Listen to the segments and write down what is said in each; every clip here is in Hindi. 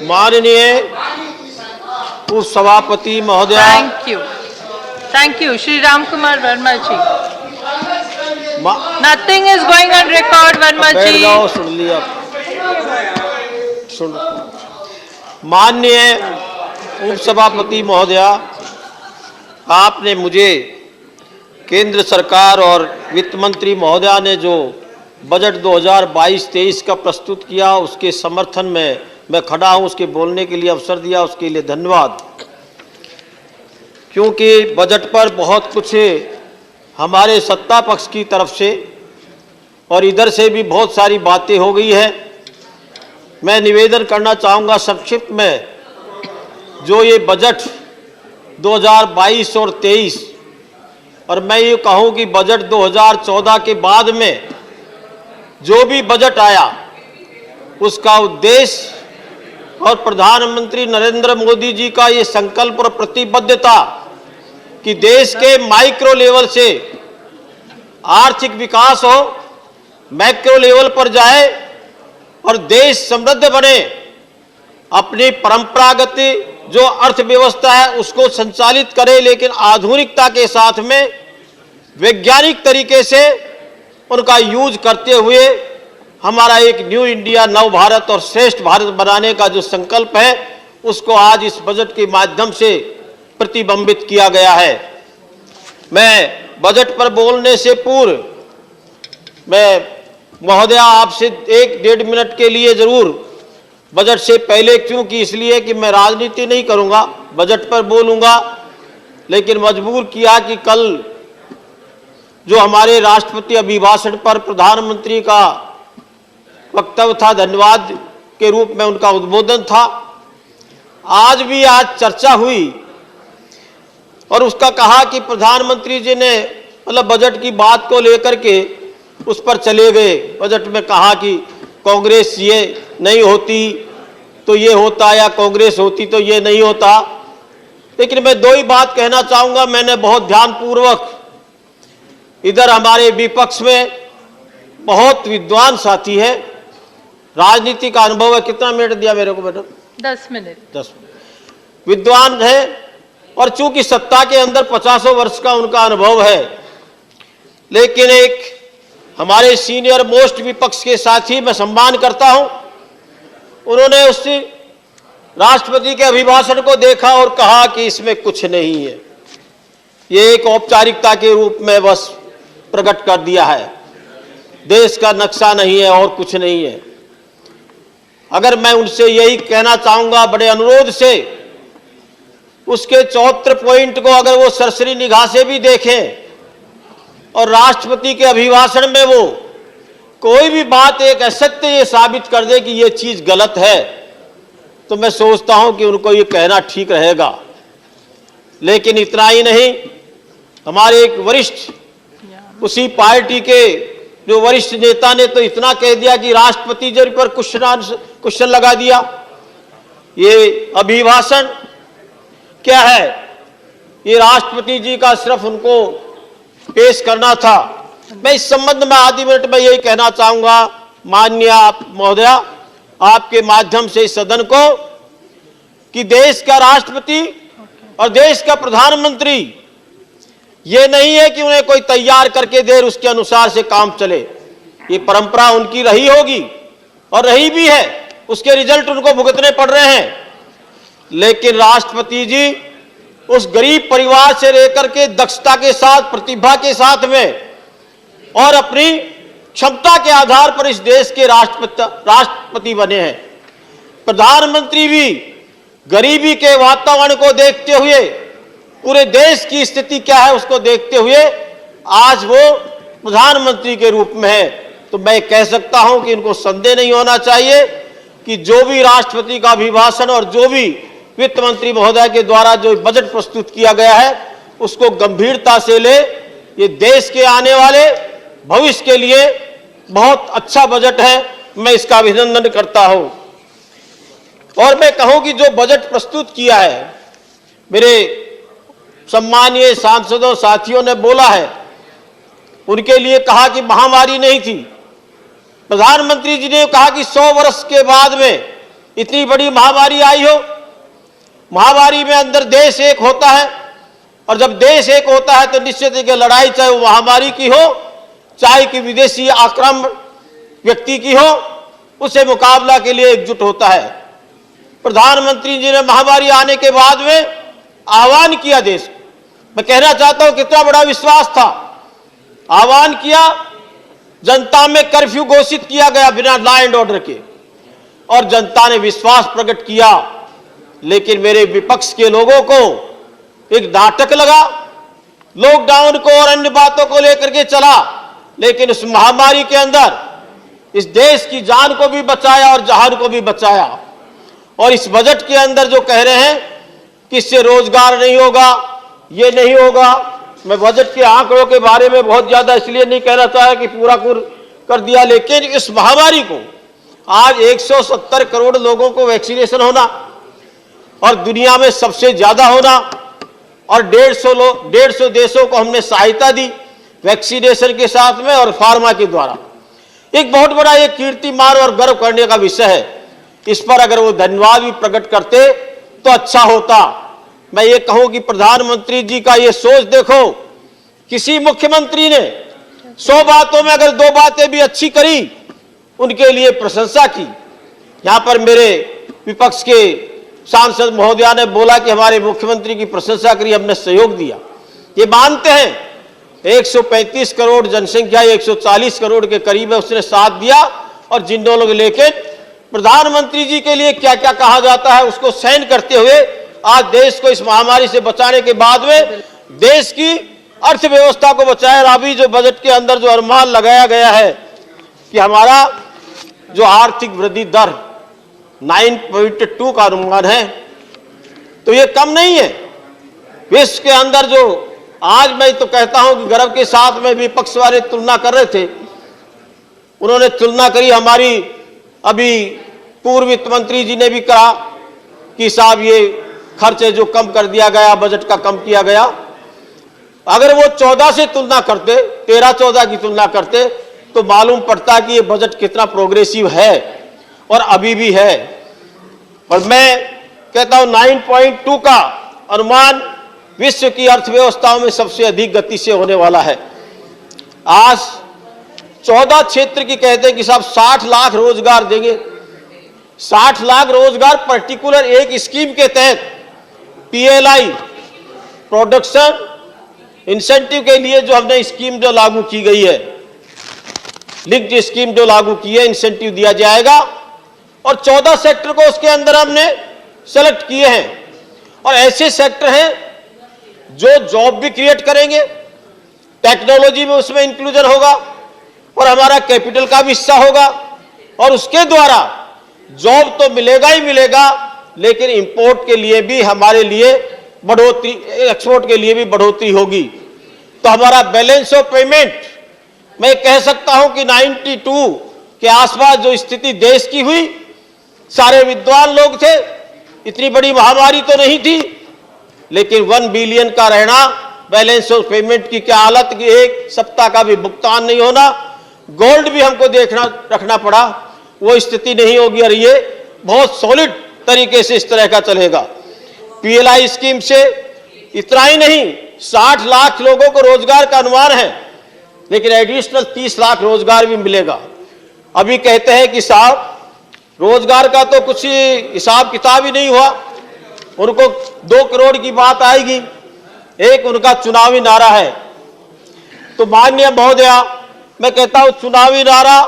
माननीय उपसभापति महोदय, thank you Shri Ram Kumar Varma ji. Nothing is going on record Varma ji. सुन लिया, सुन। माननीय उपसभापति महोदय, आपने मुझे केंद्र सरकार और वित्त मंत्री महोदया ने जो बजट 2022-23 का प्रस्तुत किया, उसके समर्थन में मैं खड़ा हूं। उसके बोलने के लिए अवसर दिया, उसके लिए धन्यवाद। क्योंकि बजट पर बहुत कुछ हमारे सत्ता पक्ष की तरफ से और इधर से भी बहुत सारी बातें हो गई है। मैं निवेदन करना चाहूँगा संक्षिप्त में, जो ये बजट 2022 और 23 और मैं ये कहूँ कि बजट 2014 के बाद में जो भी बजट आया, उसका उद्देश्य और प्रधानमंत्री नरेंद्र मोदी जी का ये संकल्प और प्रतिबद्धता कि देश के माइक्रो लेवल से आर्थिक विकास हो, मैक्रो लेवल पर जाए और देश समृद्ध बने, अपनी परंपरागत जो अर्थव्यवस्था है उसको संचालित करे, लेकिन आधुनिकता के साथ में वैज्ञानिक तरीके से उनका यूज करते हुए हमारा एक न्यू इंडिया, नव भारत और श्रेष्ठ भारत बनाने का जो संकल्प है, उसको आज इस बजट के माध्यम से प्रतिबिंबित किया गया है। मैं बजट पर बोलने से पूर्व मैं महोदया आपसे 1-1.5 मिनट के लिए जरूर बजट से पहले, क्योंकि इसलिए कि मैं राजनीति नहीं करूंगा, बजट पर बोलूंगा, लेकिन मजबूर किया कि कल जो हमारे राष्ट्रपति अभिभाषण पर प्रधानमंत्री का वक्तव्य था, धन्यवाद के रूप में उनका उद्बोधन था, आज चर्चा हुई और उसका कहा कि प्रधानमंत्री जी ने मतलब बजट की बात को लेकर के उस पर चले गए। बजट में कहा कि कांग्रेस ये नहीं होती तो ये होता, या कांग्रेस होती तो ये नहीं होता। लेकिन मैं दो ही बात कहना चाहूंगा। मैंने बहुत ध्यानपूर्वक, इधर हमारे विपक्ष में बहुत विद्वान साथी है, राजनीति का अनुभव है। कितना मिनट दिया मेरे को मैडम? 10 मिनट। 10 मिनट। विद्वान है और चूंकि सत्ता के अंदर 50 वर्ष का उनका अनुभव है, लेकिन एक हमारे सीनियर मोस्ट विपक्ष के साथी मैं सम्मान करता हूं, उन्होंने उस राष्ट्रपति के अभिभाषण को देखा और कहा कि इसमें कुछ नहीं है, ये एक औपचारिकता के रूप में बस प्रकट कर दिया है, देश का नक्शा नहीं है और कुछ नहीं है। अगर मैं उनसे यही कहना चाहूंगा बड़े अनुरोध से, उसके 74 पॉइंट को अगर वो सरसरी निगाह से भी देखें और राष्ट्रपति के अभिभाषण में वो कोई भी बात एक असत्य ये साबित कर दे कि ये चीज गलत है, तो मैं सोचता हूं कि उनको ये कहना ठीक रहेगा। लेकिन इतना ही नहीं, हमारे एक वरिष्ठ उसी पार्टी के जो वरिष्ठ नेता ने तो इतना कह दिया कि राष्ट्रपति जी पर क्वेश्चन लगा दिया। ये अभिभाषण क्या है? ये राष्ट्रपति जी का सिर्फ उनको पेश करना था। मैं इस संबंध में आधे मिनट में यही कहना चाहूंगा माननीय महोदया, आपके माध्यम से इस सदन को, कि देश का राष्ट्रपति और देश का प्रधानमंत्री ये नहीं है कि उन्हें कोई तैयार करके दे, उसके अनुसार से काम चले। ये परंपरा उनकी रही होगी और रही भी है, उसके रिजल्ट उनको भुगतने पड़ रहे हैं। लेकिन राष्ट्रपति जी उस गरीब परिवार से लेकर के दक्षता के साथ, प्रतिभा के साथ में और अपनी क्षमता के आधार पर इस देश के राष्ट्रपति बने हैं। प्रधानमंत्री भी गरीबी के वातावरण को देखते हुए, पूरे देश की स्थिति क्या है उसको देखते हुए आज वो प्रधानमंत्री के रूप में है। तो मैं कह सकता हूं कि इनको संदेह नहीं होना चाहिए कि जो भी राष्ट्रपति का अभिभाषण और जो भी वित्त मंत्री महोदय के द्वारा जो बजट प्रस्तुत किया गया है उसको गंभीरता से ले। ये देश के आने वाले भविष्य के लिए बहुत अच्छा बजट है, मैं इसका अभिनंदन करता हूं। और मैं कहूं कि जो बजट प्रस्तुत किया है, मेरे सम्मानीय सांसदों साथियों ने बोला है, उनके लिए कहा कि महामारी नहीं थी। प्रधानमंत्री जी ने कहा कि 100 वर्ष के बाद में इतनी बड़ी महामारी आई हो, महामारी में अंदर देश एक होता है, और जब देश एक होता है तो निश्चित है कि लड़ाई चाहे वो महामारी की हो, चाहे कि विदेशी आक्रामक व्यक्ति की हो, उसे मुकाबला के लिए एकजुट होता है। प्रधानमंत्री जी ने महामारी आने के बाद में आह्वान किया देश को। मैं कहना चाहता हूं कितना बड़ा विश्वास था। आह्वान किया, जनता में कर्फ्यू घोषित किया गया बिना लॉ एंड ऑर्डर के, और जनता ने विश्वास प्रकट किया। लेकिन मेरे विपक्ष के लोगों को एक नाटक लगा, लॉकडाउन को और अन्य बातों को लेकर के चला, लेकिन उस महामारी के अंदर इस देश की जान को भी बचाया और जहान को भी बचाया। और इस बजट के अंदर जो कह रहे हैं कि इससे रोजगार नहीं होगा, ये नहीं होगा, मैं बजट के आंकड़ों के बारे में बहुत ज्यादा इसलिए नहीं कहना चाहा कि पूरा कर दिया, लेकिन इस महामारी को आज 170 करोड़ लोगों को वैक्सीनेशन होना और दुनिया में सबसे ज्यादा होना, और 150 देशों को हमने सहायता दी वैक्सीनेशन के साथ में और फार्मा के द्वारा। एक बहुत बड़ा एक कीर्तिमान और गर्व करने का विषय है। इस पर अगर वो धन्यवाद भी प्रकट करते तो अच्छा होता। मैं ये कहूं कि प्रधानमंत्री जी का ये सोच देखो, किसी मुख्यमंत्री ने 100 बातों में अगर 2 बातें भी अच्छी करी, उनके लिए प्रशंसा की। यहां पर मेरे विपक्ष के सांसद महोदया ने बोला कि हमारे मुख्यमंत्री की प्रशंसा करी, हमने सहयोग दिया। ये मानते हैं 135 करोड़ जनसंख्या 140 करोड़ के करीब है, उसने साथ दिया। और जिन लोग लेके प्रधानमंत्री जी के लिए क्या क्या कहा जाता है उसको सहन करते हुए आज देश को इस महामारी से बचाने के बाद में देश की अर्थव्यवस्था को बचाया। अभी जो बजट के अंदर जो अनुमान लगाया गया है कि हमारा जो आर्थिक वृद्धि दर 9.2 का अनुमान है, तो ये कम नहीं है। विश्व के अंदर जो आज मैं तो कहता हूं कि गर्व के साथ में विपक्ष वाले तुलना कर रहे थे, उन्होंने तुलना करी हमारी, अभी पूर्व वित्त मंत्री जी ने भी कहा कि साहब ये खर्चे जो कम कर दिया गया, बजट का कम किया गया। अगर वो 14 से तुलना करते, 13-14 की तुलना करते, तो मालूम पड़ता कि ये बजट कितना प्रोग्रेसिव है और अभी भी है। और मैं कहता हूं 9.2 का अनुमान विश्व की अर्थव्यवस्थाओं में सबसे अधिक गति से होने वाला है। आज 14 क्षेत्र की कहते हैं कि साहब 60 लाख रोजगार देंगे। 60 लाख रोजगार पर्टिकुलर एक स्कीम के तहत PLI प्रोडक्शन इंसेंटिव के लिए जो हमने स्कीम जो लागू की गई है, लिंक्ड स्कीम जो लागू की है, इंसेंटिव दिया जाएगा। और 14 सेक्टर को उसके अंदर हमने सेलेक्ट किए हैं, और ऐसे सेक्टर हैं जो जॉब भी क्रिएट करेंगे, टेक्नोलॉजी में उसमें इंक्लूजन होगा, और हमारा कैपिटल का भी हिस्सा होगा। और उसके द्वारा जॉब तो मिलेगा ही मिलेगा, लेकिन इंपोर्ट के लिए भी हमारे लिए बढ़ोतरी, एक्सपोर्ट के लिए भी बढ़ोतरी होगी। तो हमारा बैलेंस ऑफ पेमेंट मैं कह सकता हूं कि 92 के आसपास जो स्थिति देश की हुई, सारे विद्वान लोग थे, इतनी बड़ी महामारी तो नहीं थी, लेकिन 1 बिलियन का रहना, बैलेंस ऑफ पेमेंट की क्या हालत कि 1 सप्ताह का भी भुगतान नहीं होना, गोल्ड भी हमको रखना पड़ा, वो स्थिति नहीं होगी। और ये बहुत सॉलिड तरीके से इस तरह का चलेगा। PLI स्कीम से इतना ही नहीं, 60 लाख लोगों को रोजगार का अनुमान है, लेकिन एडिशनल 30 लाख रोजगार भी मिलेगा। अभी कहते हैं कि साहब रोजगार का तो कुछ हिसाब किताब ही नहीं हुआ, उनको 2 करोड़ की बात आएगी। एक उनका चुनावी नारा है। तो माननीय महोदया, मैं कहता हूं चुनावी नारा,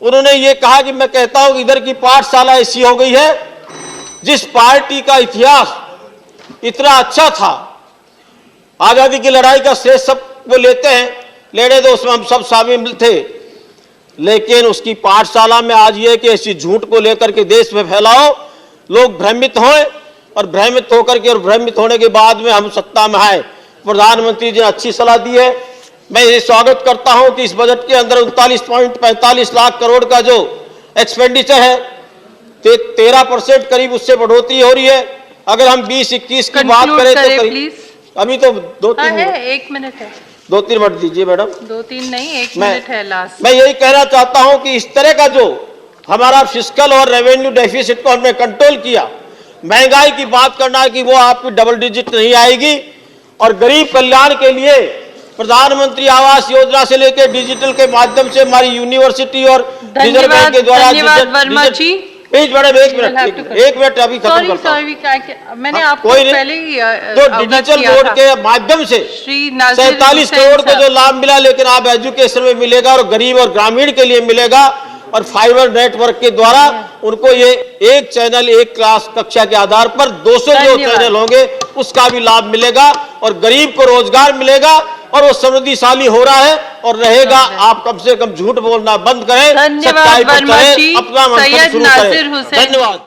उन्होंने ये कहा कि मैं कहता हूं इधर की पाठशाला ऐसी हो गई है, जिस पार्टी का इतिहास इतना अच्छा था, आजादी की लड़ाई का श्रेय सब वो लेते हैं, लेने दो, उसमें हम सब शामिल थे, लेकिन उसकी पाठशाला में आज ये कि ऐसी झूठ को लेकर के देश में फैलाओ, लोग भ्रमित हों, और भ्रमित होकर के और भ्रमित होने के बाद में हम सत्ता में आए। प्रधानमंत्री जी ने अच्छी सलाह दी है। मैं ये स्वागत करता हूं कि इस बजट के अंदर 39.45 लाख करोड़ का जो एक्सपेंडिचर है, 13% करीब उससे बढ़ोतरी हो रही है। अगर हम 20-21 की बात करें तो अभी तो 2-3 मिनट है, 2-3 मिनट दीजिए मैडम। 2-3 नहीं, 1 मिनट है लास्ट। मैं यही कहना चाहता हूं कि इस तरह का जो हमारा फिस्कल और रेवेन्यू डेफिसिट को हमने कंट्रोल किया। महंगाई की बात करना कि वो आपकी डबल डिजिट नहीं आएगी, और गरीब कल्याण के लिए प्रधानमंत्री आवास योजना से लेकर डिजिटल के माध्यम से हमारी यूनिवर्सिटी और रिजर्व बैंक के द्वारा धन्यवाद वर्मा जी। मैडम एक मिनट अभी खत्म करता हूं। मैंने आपको पहले ही तो डिजिटल बोर्ड के माध्यम से 47 करोड़ को जो लाभ मिला, लेकिन आप एजुकेशन में मिलेगा और गरीब और ग्रामीण के लिए मिलेगा, और फाइबर नेटवर्क के द्वारा उनको ये एक चैनल एक क्लास कक्षा के आधार पर 200 जो चैनल होंगे उसका भी लाभ मिलेगा, और गरीब को रोजगार मिलेगा, और वो समृद्धिशाली हो रहा है और रहेगा। आप कम से कम झूठ बोलना बंद करें, धन्यवाद वर्मा जी। अपना मंथन शुरू करें। धन्यवाद।